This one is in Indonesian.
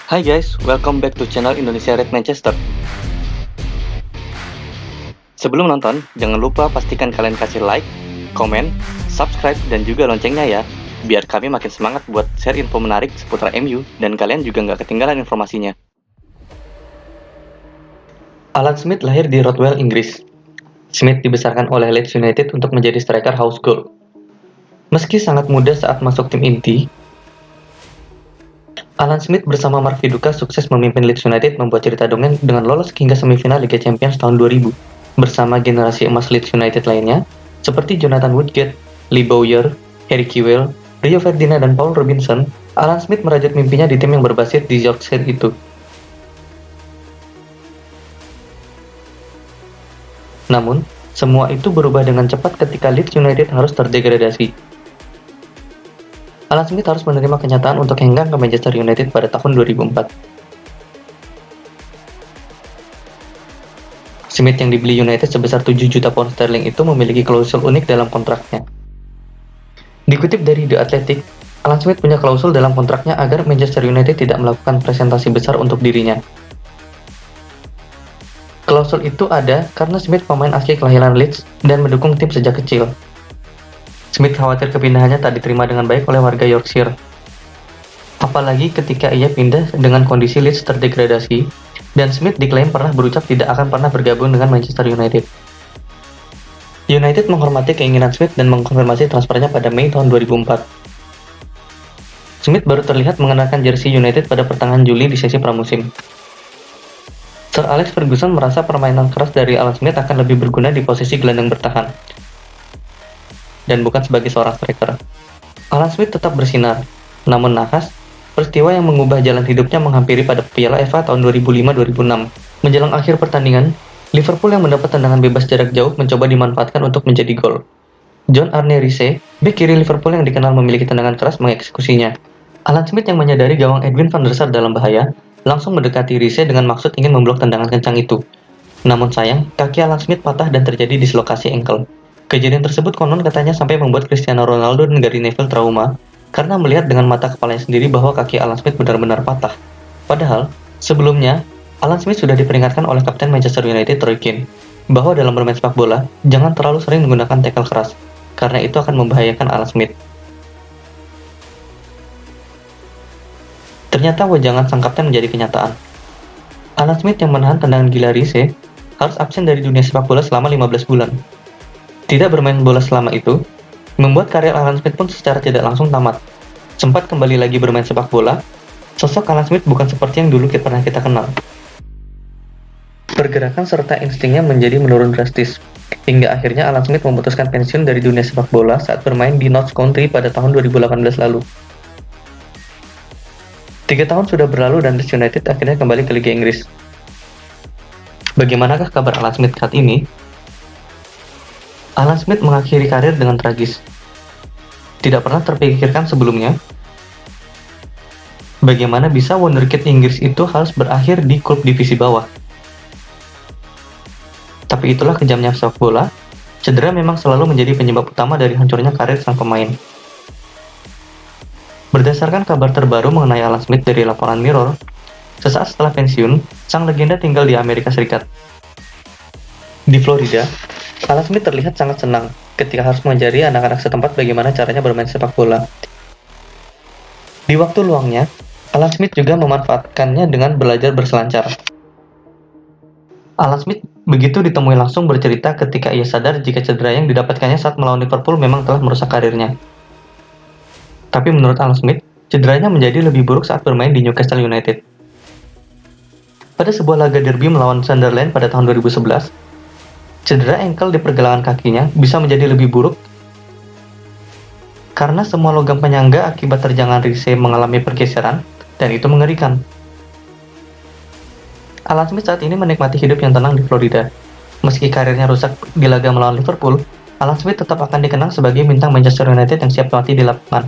Hai guys, welcome back to channel Indonesia Red Manchester. Sebelum nonton, jangan lupa pastikan kalian kasih like, komen, subscribe, dan juga loncengnya ya, biar kami makin semangat buat share info menarik seputar MU, dan kalian juga nggak ketinggalan informasinya. Alan Smith lahir di Rothwell, Inggris. Smith dibesarkan oleh Leeds United untuk menjadi striker house goal. Meski sangat muda saat masuk tim inti, Alan Smith bersama Mark Viduka sukses memimpin Leeds United membuat cerita dongeng dengan lolos hingga semifinal Liga Champions tahun 2000 bersama generasi emas Leeds United lainnya seperti Jonathan Woodgate, Lee Bowyer, Harry Kewell, Rio Ferdinand, dan Paul Robinson. Alan Smith merajut mimpinya di tim yang berbasis di Yorkshire itu. Namun, semua itu berubah dengan cepat ketika Leeds United harus terdegradasi. Alan Smith harus menerima kenyataan untuk hengkang ke Manchester United pada tahun 2004. Smith yang dibeli United sebesar 7 juta pound sterling itu memiliki klausul unik dalam kontraknya. Dikutip dari The Athletic, Alan Smith punya klausul dalam kontraknya agar Manchester United tidak melakukan presentasi besar untuk dirinya. Klausul itu ada karena Smith pemain asli kelahiran Leeds dan mendukung tim sejak kecil. Smith khawatir kepindahannya tak diterima dengan baik oleh warga Yorkshire. Apalagi ketika ia pindah dengan kondisi Leeds terdegradasi, dan Smith diklaim pernah berucap tidak akan pernah bergabung dengan Manchester United. United menghormati keinginan Smith dan mengkonfirmasi transfernya pada Mei tahun 2004. Smith baru terlihat mengenakan jersey United pada pertengahan Juli di sesi pramusim. Sir Alex Ferguson merasa permainan keras dari Alan Smith akan lebih berguna di posisi gelandang bertahan dan bukan sebagai seorang striker. Alan Smith tetap bersinar, namun nahas, peristiwa yang mengubah jalan hidupnya menghampiri pada Piala FA tahun 2005-2006. Menjelang akhir pertandingan, Liverpool yang mendapat tendangan bebas jarak jauh mencoba dimanfaatkan untuk menjadi gol. John Arne Riise, bek kiri Liverpool yang dikenal memiliki tendangan keras, mengeksekusinya. Alan Smith yang menyadari gawang Edwin van der Sar dalam bahaya, langsung mendekati Riise dengan maksud ingin memblok tendangan kencang itu. Namun sayang, kaki Alan Smith patah dan terjadi dislokasi ankle. Kejadian tersebut konon katanya sampai membuat Cristiano Ronaldo dan Gary Neville trauma karena melihat dengan mata kepalanya sendiri bahwa kaki Alan Smith benar-benar patah. Padahal, sebelumnya, Alan Smith sudah diperingatkan oleh kapten Manchester United Roy Keane bahwa dalam bermain sepak bola, jangan terlalu sering menggunakan tackle keras, karena itu akan membahayakan Alan Smith. Ternyata wejangan sang kapten menjadi kenyataan. Alan Smith yang menahan tendangan gila Riise harus absen dari dunia sepak bola selama 15 bulan. Tidak bermain bola selama itu, membuat karir Alan Smith pun secara tidak langsung tamat. Sempat kembali lagi bermain sepak bola, sosok Alan Smith bukan seperti yang dulu pernah kita kenal. Pergerakan serta instingnya menjadi menurun drastis, hingga akhirnya Alan Smith memutuskan pensiun dari dunia sepak bola saat bermain di Notts County pada tahun 2018 lalu. 3 tahun sudah berlalu dan Leeds United akhirnya kembali ke Liga Inggris. Bagaimanakah kabar Alan Smith saat ini? Alan Smith mengakhiri karir dengan tragis. Tidak pernah terpikirkan sebelumnya, bagaimana bisa wonderkid Inggris itu harus berakhir di klub divisi bawah. Tapi itulah kejamnya sepak bola, cedera memang selalu menjadi penyebab utama dari hancurnya karir sang pemain. Berdasarkan kabar terbaru mengenai Alan Smith dari laporan Mirror, sesaat setelah pensiun, sang legenda tinggal di Amerika Serikat. Di Florida, Alan Smith terlihat sangat senang ketika harus mengajari anak-anak setempat bagaimana caranya bermain sepak bola. Di waktu luangnya, Alan Smith juga memanfaatkannya dengan belajar berselancar. Alan Smith begitu ditemui langsung bercerita ketika ia sadar jika cedera yang didapatkannya saat melawan Liverpool memang telah merusak karirnya. Tapi menurut Alan Smith, cederanya menjadi lebih buruk saat bermain di Newcastle United. Pada sebuah laga derby melawan Sunderland pada tahun 2011, cedera ankle di pergelangan kakinya bisa menjadi lebih buruk karena semua logam penyangga akibat terjangan Riise mengalami pergeseran, dan itu mengerikan. Alan Smith saat ini menikmati hidup yang tenang di Florida. Meski karirnya rusak di laga melawan Liverpool, Alan Smith tetap akan dikenang sebagai bintang Manchester United yang siap mati di lapangan.